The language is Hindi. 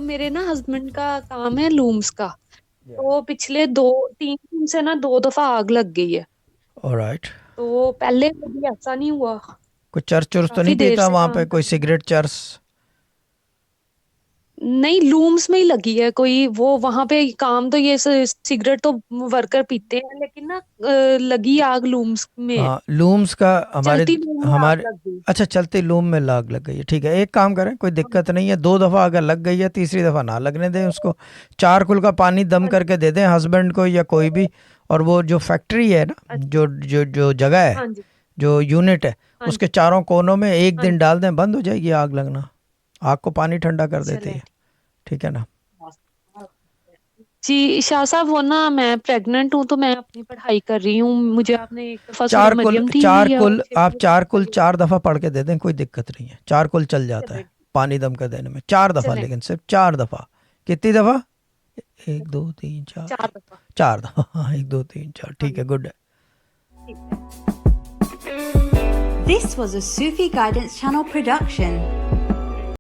मेरे ना हस्बैंड का काम है लूम्स का। तो पिछले 2-3 दिन से ना 2 दफा आग लग गई है। ऑलराइट। तो पहले कभी ऐसा नहीं हुआ। कोई चर्च चुर्च तो काफी नहीं देर पीता से वहाँ पे, काम कर कोई रहे हैं। Cigarette church? नहीं, लूम्स में ही लगी है कोई वो वहां पे काम। तो ये सिगरेट तो वर्कर पीते हैं, लेकिन ना लगी आग लूम्स में है। हाँ, लूम्स का हमारे चलती लूम में आग हमारे लग गई। अच्छा, चलते लूम में लाग लग गई है, ठीक है। एक काम करें, कोई हाँ दिक्कत नहीं है, 2 दफ़ा अगर लग गई है, तीसरी दफ़ा ना लगने दें उसको। चारकुल का पानी दम हाँ करके दे दें हस्बैंड को या कोई भी। और वो जो फैक्ट्री है ना, अच्छा। जो जो जो जगह है, हाँ जी। जो यूनिट है, हाँ उसके जी। चारों कोनों में एक हाँ दिन जी। डाल दें, बंद हो जाएगी आग लगना। आग को पानी ठंडा कर देती चले है, ठीक है ना। जी शाह साहब, वो ना मैं प्रेग्नेंट हूँ, तो मैं अपनी पढ़ाई कर रही हूँ। मुझे आपने एक दफा सूरह चार कुल मरियम थी चार या कुल आप शिफा चार कुल वाली। 4 दफ़ा पढ़ के दे दें, कोई दिक्कत नहीं है, 4 कुल चल जाता चले। है पानी दम कर देने में। 4 दफ़ा, चले। लेकिन सिर्फ 4 दफ़ा। कितनी दफ़ा? 1 2 3 4। 4 दफा। 4 दफ़ा, हाँ, 1 2 3 4, हाँ ठीक है, जी। गुड है। ठीक है। This was a Sufi Guidance Channel production.